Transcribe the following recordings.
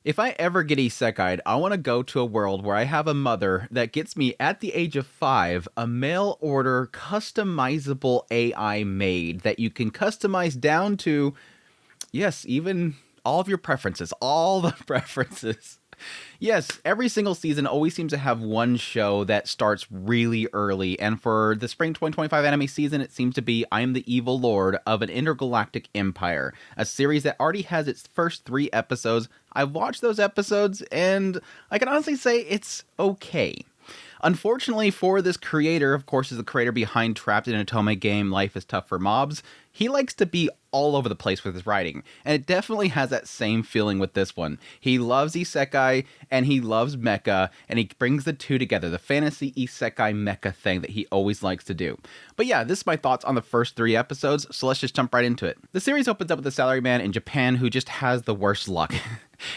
If I ever get isekai'd, I want to go to a world where I have a mother that gets me at the age of 5 a mail order customizable AI maid that you can customize down to, yes, even all of your preferences, all the preferences. Yes, every single season always seems to have one show that starts really early, and for the spring 2025 anime season, it seems to be I Am the Evil Lord of an Intergalactic Empire, a series that already has its first 3 episodes. I've watched those episodes, and I can honestly say it's okay. Unfortunately for this creator, of course, is the creator behind Trapped in a Otome game Life is Tough for Mobs. He likes to be all over the place with his writing, and it definitely has that same feeling with this one. He loves isekai, and he loves mecha, and he brings the two together, the fantasy isekai mecha thing that he always likes to do. But yeah, this is my thoughts on the first 3 episodes, so let's just jump right into it. The series opens up with a salaryman in Japan who just has the worst luck.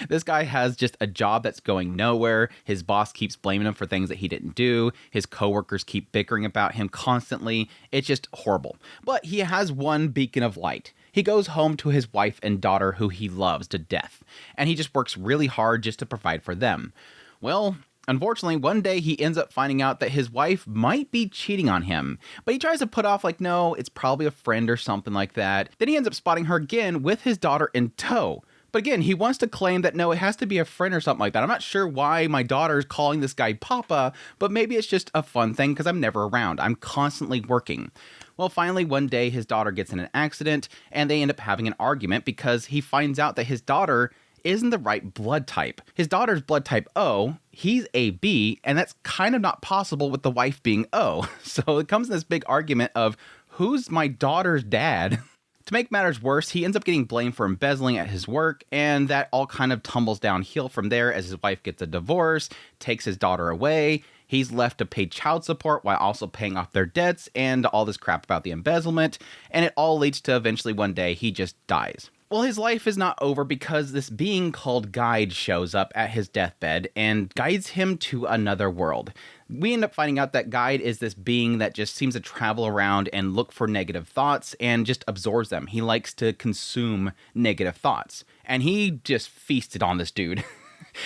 This guy has just a job that's going nowhere. His boss keeps blaming him for things that he didn't do. His coworkers keep bickering about him constantly. It's just horrible. But he has one beacon of light. He goes home to his wife and daughter who he loves to death. And he just works really hard just to provide for them. Well, unfortunately, one day he ends up finding out that his wife might be cheating on him. But he tries to put off like, no, it's probably a friend or something like that. Then he ends up spotting her again with his daughter in tow. But again, he wants to claim that, no, it has to be a friend or something like that. I'm not sure why my daughter's calling this guy Papa, but maybe it's just a fun thing because I'm never around. I'm constantly working. Well, finally, one day his daughter gets in an accident and they end up having an argument because he finds out that his daughter isn't the right blood type. His daughter's blood type O, he's AB, and that's kind of not possible with the wife being O. So it comes in this big argument of who's my daughter's dad? To make matters worse, he ends up getting blamed for embezzling at his work, and that all kind of tumbles downhill from there as his wife gets a divorce, takes his daughter away. He's left to pay child support while also paying off their debts and all this crap about the embezzlement, and it all leads to eventually one day he just dies. Well, his life is not over because this being called Guide shows up at his deathbed and guides him to another world. We end up finding out that Guide is this being that just seems to travel around and look for negative thoughts and just absorbs them. He likes to consume negative thoughts. And he just feasted on this dude.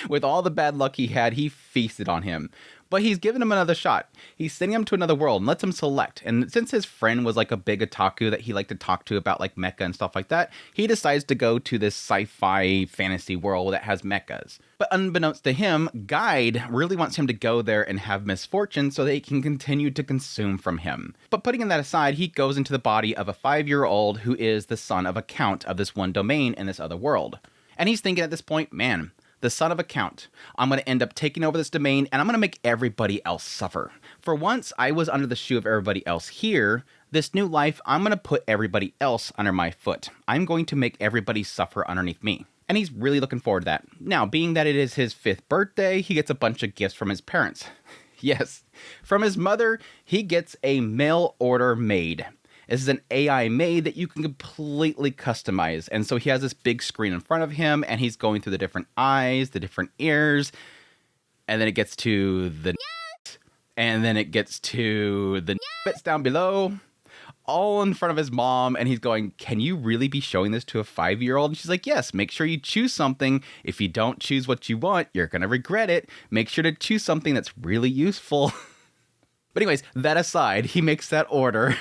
With all the bad luck he had, he feasted on him. But he's giving him another shot. He's sending him to another world and lets him select. And since his friend was like a big otaku that he liked to talk to about like mecha and stuff like that, he decides to go to this sci-fi fantasy world that has mechas. But unbeknownst to him, Guide really wants him to go there and have misfortune so that he can continue to consume from him. But putting that aside, he goes into the body of a 5-year-old who is the son of a count of this one domain in this other world. And he's thinking at this point, man, the son of a count. I'm going to end up taking over this domain and I'm going to make everybody else suffer. For once, I was under the shoe of everybody else here. This new life, I'm going to put everybody else under my foot. I'm going to make everybody suffer underneath me. And he's really looking forward to that. Now, being that it is his 5th birthday, he gets a bunch of gifts from his parents. Yes, from his mother, he gets a mail order maid. This is an AI maid that you can completely customize. And so he has this big screen in front of him and he's going through the different eyes, the different ears. And then it gets to the and then it gets to the bits down below, all in front of his mom. And he's going, can you really be showing this to a 5-year-old? And she's like, yes, make sure you choose something. If you don't choose what you want, you're going to regret it. Make sure to choose something that's really useful. But anyways, that aside, he makes that order.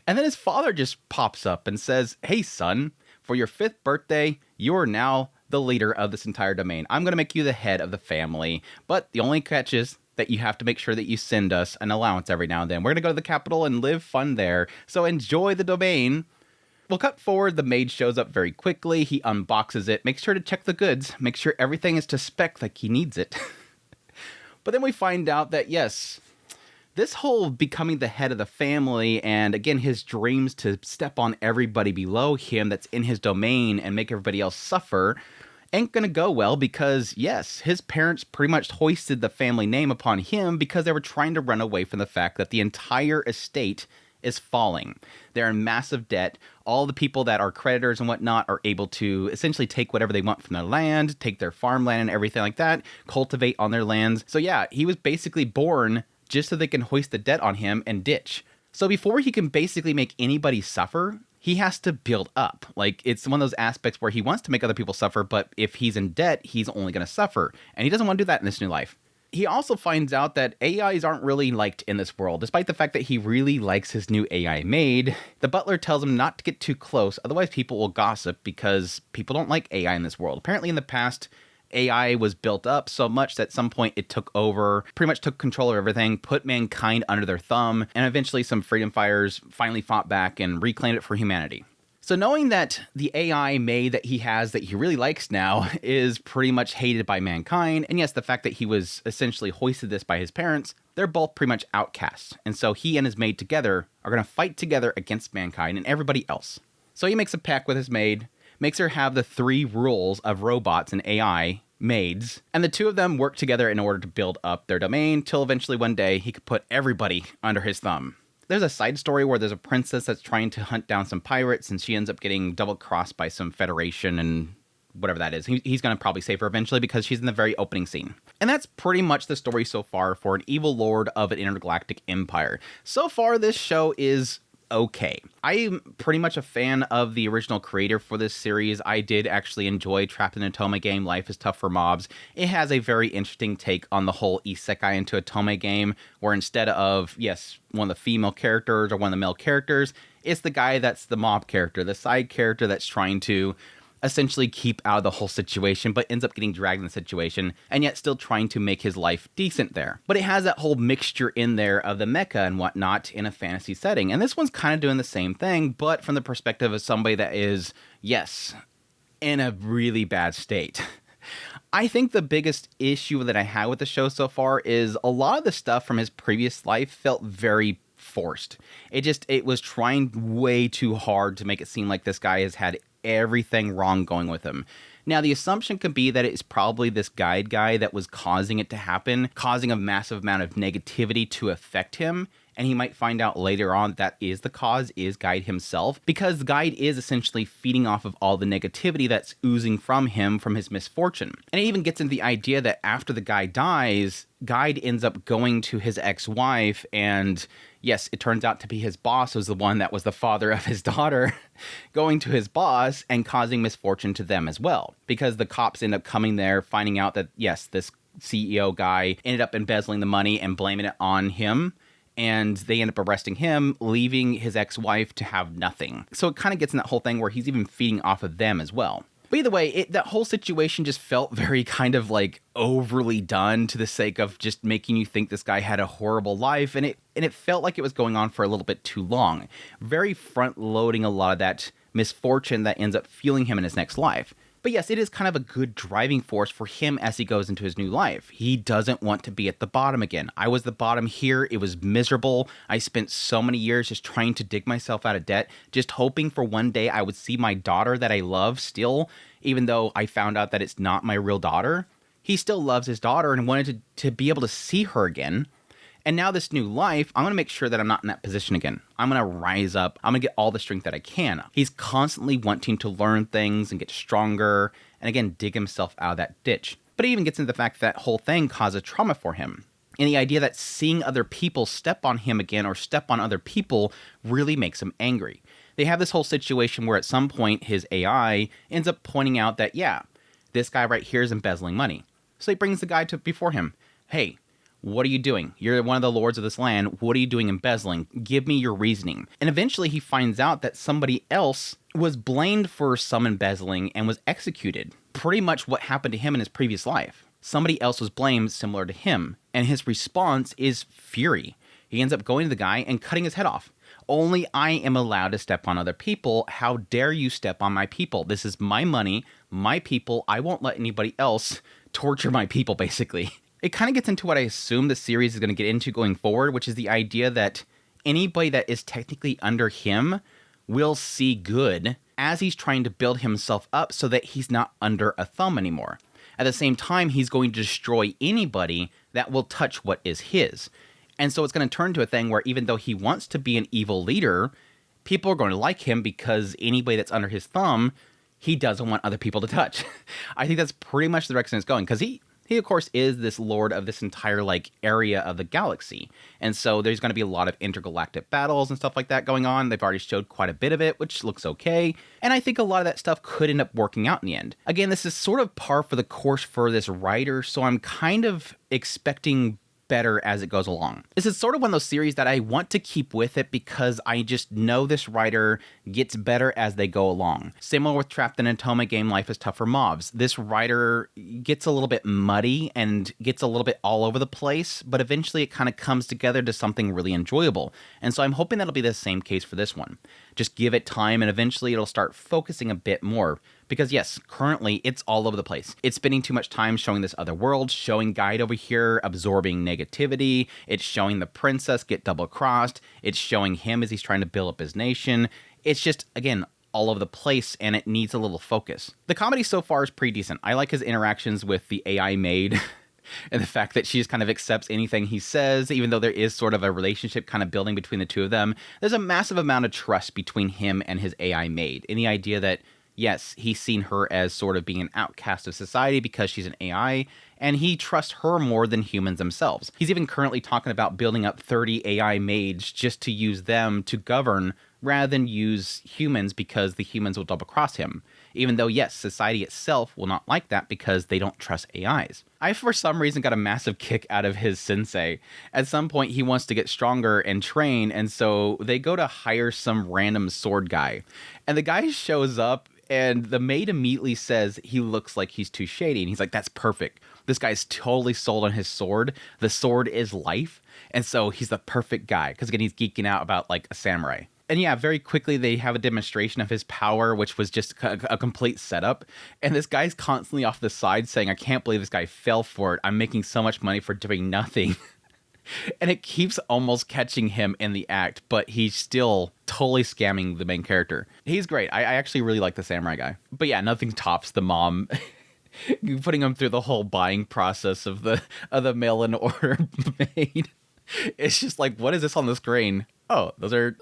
And then his father just pops up and says, hey, son, for your 5th birthday, you are now the leader of this entire domain. I'm going to make you the head of the family. But the only catch is that you have to make sure that you send us an allowance every now and then. We're going to go to the capital and live fun there. So enjoy the domain. We'll cut forward. The maid shows up very quickly. He unboxes it, makes sure to check the goods, make sure everything is to spec like he needs it. But then we find out that, yes, this whole becoming the head of the family and, again, his dreams to step on everybody below him that's in his domain and make everybody else suffer ain't gonna go well because, yes, his parents pretty much hoisted the family name upon him because they were trying to run away from the fact that the entire estate is falling. They're in massive debt. All the people that are creditors and whatnot are able to essentially take whatever they want from their land, take their farmland and everything like that, cultivate on their lands. So yeah, he was basically born just so they can hoist the debt on him and ditch. So before he can basically make anybody suffer, he has to build up. Like, it's one of those aspects where he wants to make other people suffer, but if he's in debt, he's only going to suffer. And he doesn't want to do that in this new life. He also finds out that AIs aren't really liked in this world, despite the fact that he really likes his new AI maid. The butler tells him not to get too close, otherwise people will gossip, because people don't like AI in this world. Apparently in the past, AI was built up so much that at some point it took over, pretty much took control of everything, put mankind under their thumb, and eventually some freedom fighters finally fought back and reclaimed it for humanity. So knowing that the AI maid that he has that he really likes now is pretty much hated by mankind, and yes, the fact that he was essentially hoisted this by his parents, they're both pretty much outcasts. And so he and his maid together are going to fight together against mankind and everybody else. So he makes a pact with his maid, makes her have the 3 rules of robots and AI maids, and the 2 of them work together in order to build up their domain till eventually one day he could put everybody under his thumb. There's a side story where there's a princess that's trying to hunt down some pirates, and she ends up getting double-crossed by some Federation and whatever that is. He's going to probably save her eventually because she's in the very opening scene. And that's pretty much the story so far for an evil lord of an intergalactic empire. So far, this show is okay. I'm pretty much a fan of the original creator for this series. I did actually enjoy Trapped in a Otome game, Life is Tough for Mobs. It has a very interesting take on the whole Isekai into Otome game, where instead of, yes, one of the female characters or one of the male characters, it's the guy that's the mob character, the side character that's trying to essentially keep out of the whole situation, but ends up getting dragged in the situation, and yet still trying to make his life decent there. But it has that whole mixture in there of the mecha and whatnot in a fantasy setting. And this one's kind of doing the same thing, but from the perspective of somebody that is, yes, in a really bad state. I think the biggest issue that I had with the show so far is a lot of the stuff from his previous life felt very forced. It was trying way too hard to make it seem like this guy has had everything wrong going with him. Now, the assumption could be that it's probably this guide guy that was causing it to happen, causing a massive amount of negativity to affect him, and he might find out later on that is the cause, is Guide himself, because the Guide is essentially feeding off of all the negativity that's oozing from him from his misfortune. And it even gets into the idea that after the guy dies, Guide ends up going to his ex-wife, and yes, it turns out to be his boss was the one that was the father of his daughter, going to his boss and causing misfortune to them as well. Because the cops end up coming there, finding out that, yes, this CEO guy ended up embezzling the money and blaming it on him. And they end up arresting him, leaving his ex-wife to have nothing. So it kind of gets in that whole thing where he's even feeding off of them as well. But either way, that whole situation just felt very kind of like overly done to the sake of just making you think this guy had a horrible life. And it felt like it was going on for a little bit too long. Very front-loading a lot of that misfortune that ends up fueling him in his next life. But yes, it is kind of a good driving force for him as he goes into his new life. He doesn't want to be at the bottom again. I was the bottom here. It was miserable. I spent so many years just trying to dig myself out of debt, just hoping for one day I would see my daughter that I love still, even though I found out that it's not my real daughter. He still loves his daughter and wanted to be able to see her again. And now this new life, I'm going to make sure that I'm not in that position again. I'm going to rise up. I'm going to get all the strength that I can. He's constantly wanting to learn things and get stronger and, again, dig himself out of that ditch. But it even gets into the fact that whole thing causes trauma for him. And the idea that seeing other people step on him again or step on other people really makes him angry. They have this whole situation where at some point his AI ends up pointing out that, yeah, this guy right here is embezzling money. So he brings the guy before him. Hey, what are you doing? You're one of the lords of this land. What are you doing embezzling? Give me your reasoning. And eventually he finds out that somebody else was blamed for some embezzling and was executed. Pretty much what happened to him in his previous life. Somebody else was blamed similar to him. And his response is fury. He ends up going to the guy and cutting his head off. Only I am allowed to step on other people. How dare you step on my people? This is my money, my people. I won't let anybody else torture my people, basically. It kind of gets into what I assume the series is going to get into going forward, which is the idea that anybody that is technically under him will see good as he's trying to build himself up so that he's not under a thumb anymore. At the same time, he's going to destroy anybody that will touch what is his. And so it's going to turn to a thing where even though he wants to be an evil leader, people are going to like him because anybody that's under his thumb, he doesn't want other people to touch. I think that's pretty much the direction it's going, because He, of course, is this lord of this entire, like, area of the galaxy. And so there's going to be a lot of intergalactic battles and stuff like that going on. They've already showed quite a bit of it, which looks okay. And I think a lot of that stuff could end up working out in the end. Again, this is sort of par for the course for this writer, so I'm kind of expecting better as it goes along. This is sort of one of those series that I want to keep with it because I just know this writer gets better as they go along. Similar with Trapped in an Atome Game Life is Tough for Mobs. This writer gets a little bit muddy and gets a little bit all over the place, but eventually it kind of comes together to something really enjoyable. And so I'm hoping that'll be the same case for this one. Just give it time and eventually it'll start focusing a bit more. Because yes, currently it's all over the place. It's spending too much time showing this other world, showing Guide over here, absorbing negativity. It's showing the princess get double-crossed. It's showing him as he's trying to build up his nation. It's just, again, all over the place, and it needs a little focus. The comedy so far is pretty decent. I like his interactions with the AI maid. And the fact that she just kind of accepts anything he says, even though there is sort of a relationship kind of building between the two of them. There's a massive amount of trust between him and his AI maid. And the idea that, yes, he's seen her as sort of being an outcast of society because she's an AI, and he trusts her more than humans themselves. He's even currently talking about building up 30 AI maids just to use them to govern rather than use humans because the humans will double cross him. Even though, yes, society itself will not like that because they don't trust AIs. I, for some reason, got a massive kick out of his sensei. At some point, he wants to get stronger and train, and so they go to hire some random sword guy. And the guy shows up, and the maid immediately says he looks like he's too shady. And he's like, that's perfect. This guy's totally sold on his sword. The sword is life. And so he's the perfect guy. Because again, he's geeking out about like a samurai. And yeah, very quickly they have a demonstration of his power, which was just a complete setup. And this guy's constantly off the side saying, I can't believe this guy fell for it. I'm making so much money for doing nothing. And it keeps almost catching him in the act, but he's still totally scamming the main character. He's great. I actually really like the samurai guy. But yeah, nothing tops the mom putting him through the whole buying process of the mail-in order maid. It's just like, what is this on the screen? Oh, those are...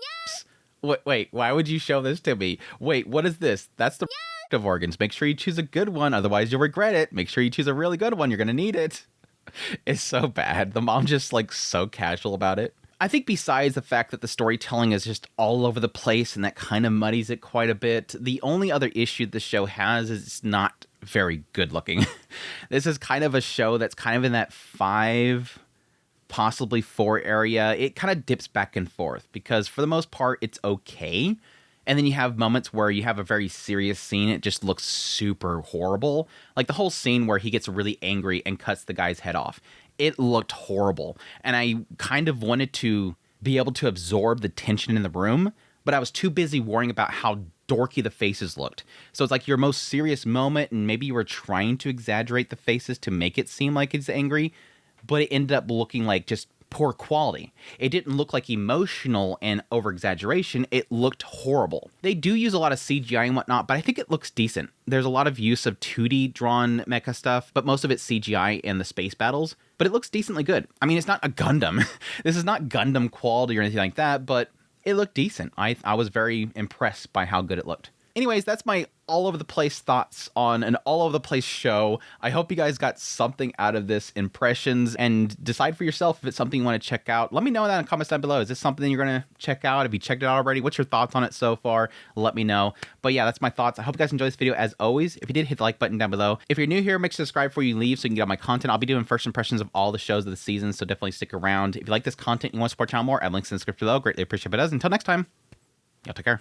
Wait, why would you show this to me? Wait, what is this? That's the of organs. Make sure you choose a good one, otherwise you'll regret it. Make sure you choose a really good one. You're going to need it. It's so bad. The mom just like so casual about it. I think besides the fact that the storytelling is just all over the place and that kind of muddies it quite a bit, the only other issue the show has is it's not very good looking. This is kind of a show that's kind of in that 5, possibly 4 area. It kind of dips back and forth because for the most part, it's okay. And then you have moments where you have a very serious scene. It just looks super horrible. Like the whole scene where he gets really angry and cuts the guy's head off. It looked horrible. And I kind of wanted to be able to absorb the tension in the room, but I was too busy worrying about how dorky the faces looked. So it's like your most serious moment, and maybe you were trying to exaggerate the faces to make it seem like it's angry, but it ended up looking like just poor quality. It didn't look like emotional and over-exaggeration. It looked horrible. They do use a lot of CGI and whatnot, but I think it looks decent. There's a lot of use of 2D drawn mecha stuff, but most of it's CGI in the space battles, but it looks decently good. I mean, it's not a Gundam. This is not Gundam quality or anything like that, but it looked decent. I was very impressed by how good it looked. Anyways, that's my all-over-the-place thoughts on an all-over-the-place show. I hope you guys got something out of this, impressions, and decide for yourself if it's something you want to check out. Let me know that in the comments down below. Is this something you're going to check out? Have you checked it out already? What's your thoughts on it so far? Let me know. But yeah, that's my thoughts. I hope you guys enjoyed this video as always. If you did, hit the like button down below. If you're new here, make sure to subscribe before you leave so you can get all my content. I'll be doing first impressions of all the shows of the season, so definitely stick around. If you like this content and you want to support the channel more, I have links in the description below. Greatly appreciate it. Until next time, y'all take care.